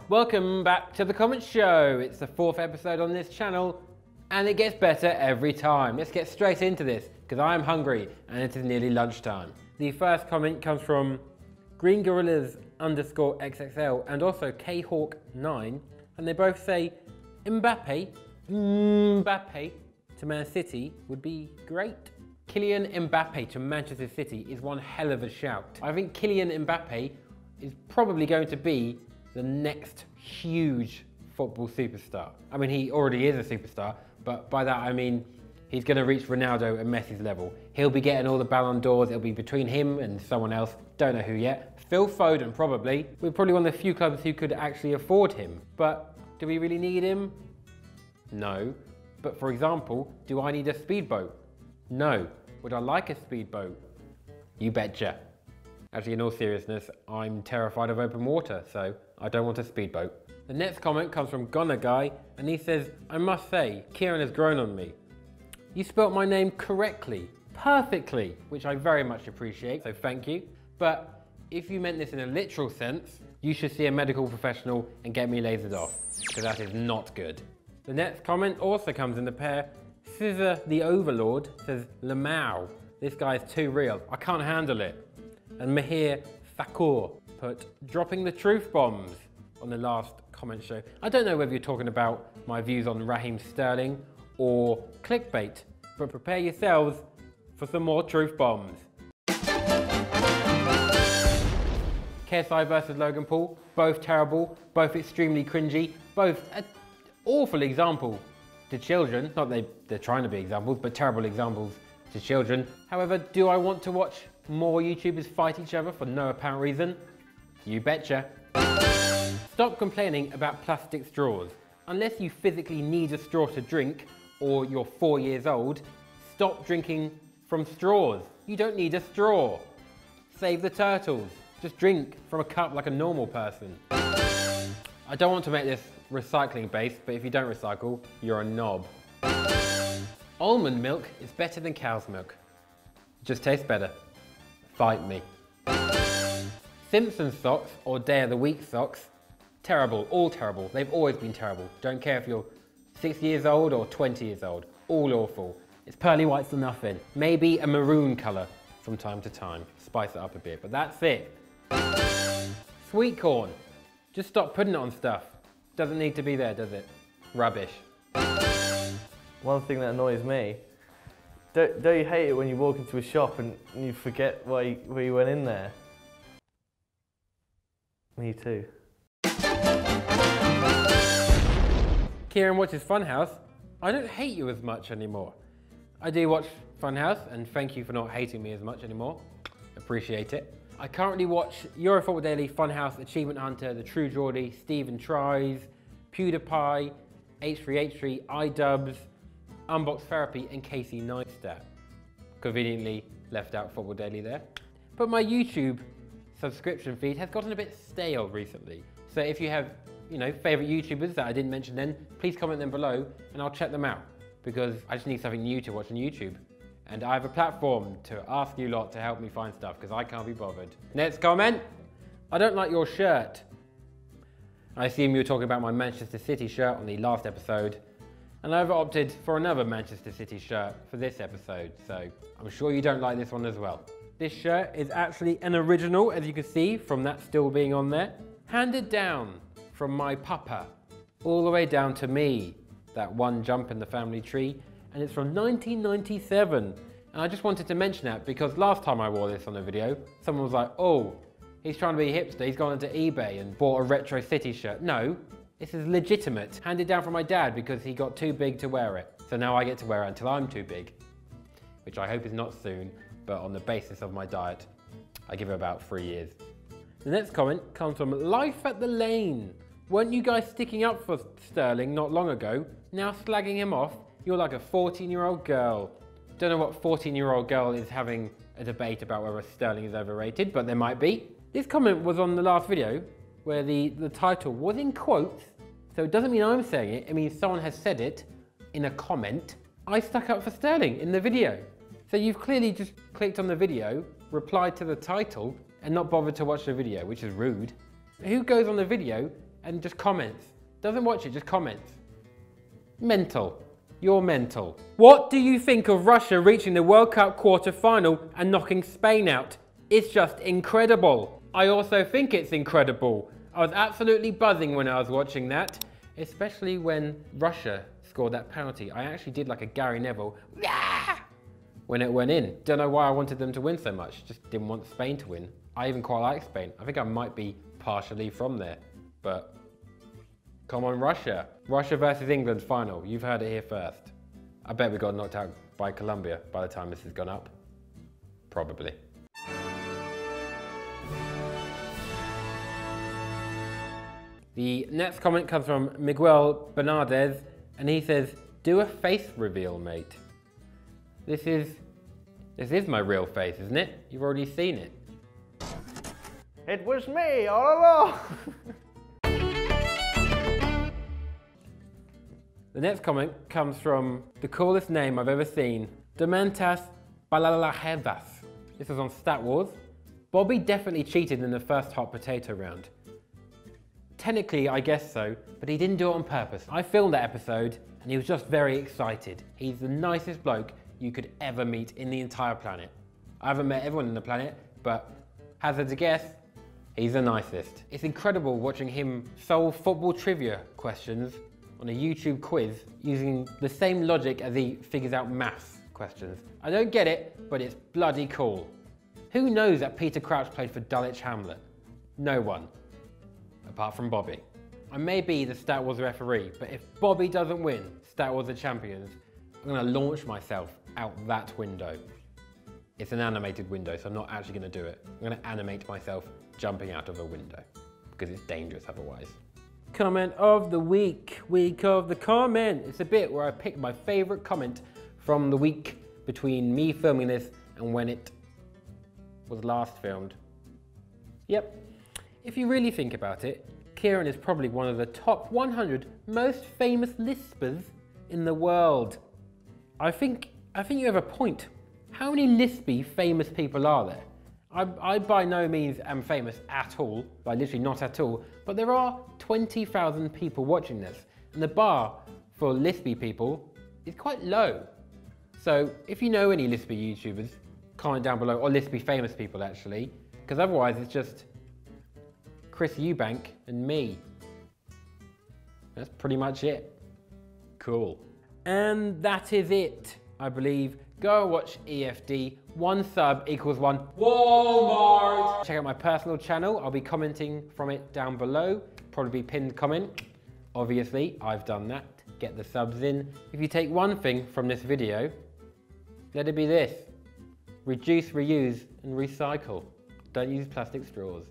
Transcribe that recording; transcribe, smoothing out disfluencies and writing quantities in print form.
Welcome back to the Comment Show. It's the 4th episode on this channel and it gets better every time. Let's get straight into this because I am hungry and it is nearly lunchtime. The first comment comes from GreenGorillas_XXL and also KHawk9, and they both say Mbappe to Man City would be great. Kylian Mbappe to Manchester City is one hell of a shout. I think Kylian Mbappe is probably going to be the next huge football superstar. I mean, he already is a superstar, but by that I mean he's going to reach Ronaldo and Messi's level. He'll be getting all the Ballon d'Ors. It'll be between him and someone else. Don't know who yet. Phil Foden, probably. We're probably one of the few clubs who could actually afford him. But do we really need him? No. But for example, do I need a speedboat? No. Would I like a speedboat? You betcha. Actually, in all seriousness, I'm terrified of open water, so I don't want a speedboat. The next comment comes from Gunner Guy, and he says, I must say, Kieran has grown on me. You spelt my name correctly, perfectly, which I very much appreciate, so thank you. But if you meant this in a literal sense, you should see a medical professional and get me lasered off, because that is not good. The next comment also comes in the pair. Scissor the Overlord says, Lamau, this guy is too real, I can't handle it. And Mahir Thakur put, dropping the truth bombs on the last comment show. I don't know whether you're talking about my views on Raheem Sterling or clickbait, but prepare yourselves for some more truth bombs. KSI versus Logan Paul, both terrible, both extremely cringy, both an awful example to children. Not they're trying to be examples, but terrible examples to children. However, do I want to watch more YouTubers fight each other for no apparent reason? You betcha. Stop complaining about plastic straws. Unless you physically need a straw to drink, or you're 4 years old, stop drinking from straws. You don't need a straw. Save the turtles. Just drink from a cup like a normal person. I don't want to make this recycling based, but if you don't recycle, you're a knob. Almond milk is better than cow's milk. It just tastes better. Fight me. Simpsons socks or Day of the Week socks, terrible, all terrible. They've always been terrible. Don't care if you're 6 years old or 20 years old, all awful. It's pearly white's for nothing. Maybe a maroon colour from time to time, spice it up a bit, but that's it. Sweet corn, just stop putting it on stuff. Doesn't need to be there, does it? Rubbish. One thing that annoys me, don't you hate it when you walk into a shop and you forget why you went in there? Me too. Kieran watches Funhouse. I don't hate you as much anymore. I do watch Funhouse, and thank you for not hating me as much anymore. Appreciate it. I currently watch Eurofootball Daily, Funhouse, Achievement Hunter, The True Geordie, Stephen Tries, PewDiePie, H3H3, iDubbbz, Unbox Therapy, and Casey Neistat. Conveniently left out Football Daily there. But my YouTube subscription feed has gotten a bit stale recently. So if you have, favourite YouTubers that I didn't mention then, please comment them below and I'll check them out, because I just need something new to watch on YouTube. And I have a platform to ask you lot to help me find stuff, because I can't be bothered. Next comment. I don't like your shirt. I assume you were talking about my Manchester City shirt on the last episode, and I've opted for another Manchester City shirt for this episode, so I'm sure you don't like this one as well. This shirt is actually an original, as you can see from that still being on there. Handed down from my papa, all the way down to me, that one jump in the family tree, and it's from 1997. And I just wanted to mention that because last time I wore this on a video, someone was like, oh, he's trying to be a hipster, he's gone into eBay and bought a retro City shirt. No, this is legitimate. Handed down from my dad because he got too big to wear it. So now I get to wear it until I'm too big, which I hope is not soon, but on the basis of my diet, I give it about 3 years. The next comment comes from Life at the Lane. Weren't you guys sticking up for Sterling not long ago? Now slagging him off? You're like a 14-year-old girl. Don't know what 14-year-old girl is having a debate about whether Sterling is overrated, but there might be. This comment was on the last video where the title was in quotes, so it doesn't mean I'm saying it, it means someone has said it in a comment. I stuck up for Sterling in the video. So you've clearly just clicked on the video, replied to the title, and not bothered to watch the video, which is rude. Who goes on the video and just comments. Doesn't watch it, just comments. Mental. You're mental. What do you think of Russia reaching the World Cup quarter-final and knocking Spain out? It's just incredible. I also think it's incredible. I was absolutely buzzing when I was watching that, especially when Russia scored that penalty. I actually did like a Gary Neville when it went in. Don't know why I wanted them to win so much, just didn't want Spain to win. I even quite like Spain. I think I might be partially from there, but come on Russia. Russia versus England final, you've heard it here first. I bet we got knocked out by Colombia by the time this has gone up. Probably. The next comment comes from Miguel Bernardez, and he says, do a face reveal, mate. This is my real face, isn't it? You've already seen it. It was me all along. The next comment comes from the coolest name I've ever seen, Dementas Balalahevas. This was on Stat Wars. Bobby definitely cheated in the first hot potato round. Technically, I guess so, but he didn't do it on purpose. I filmed that episode and he was just very excited. He's the nicest bloke you could ever meet in the entire planet. I haven't met everyone on the planet, but hazard a guess, he's the nicest. It's incredible watching him solve football trivia questions on a YouTube quiz using the same logic as he figures out maths questions. I don't get it, but it's bloody cool. Who knows that Peter Crouch played for Dulwich Hamlet? No one. Apart from Bobby. I may be the Stat Wars referee, but if Bobby doesn't win Stat Wars the Champions, I'm gonna launch myself out that window. It's an animated window, so I'm not actually gonna do it. I'm gonna animate myself jumping out of a window, because it's dangerous otherwise. Comment of the week, week of the comment. It's a bit where I pick my favorite comment from the week between me filming this and when it was last filmed. Yep. If you really think about it, Kieran is probably one of the top 100 most famous lispers in the world. I think you have a point. How many lispy famous people are there? I by no means am famous at all, like literally not at all, but there are 20,000 people watching this, and the bar for lispy people is quite low. So if you know any lispy YouTubers, comment down below, or lispy famous people actually, because otherwise it's just Chris Eubank and me. That's pretty much it. Cool. And that is it, I believe. Go and watch EFD. 1 sub equals 1 Walmart. Check out my personal channel. I'll be commenting from it down below. Probably be pinned comment. Obviously, I've done that. Get the subs in. If you take one thing from this video, let it be this. Reduce, reuse, and recycle. Don't use plastic straws.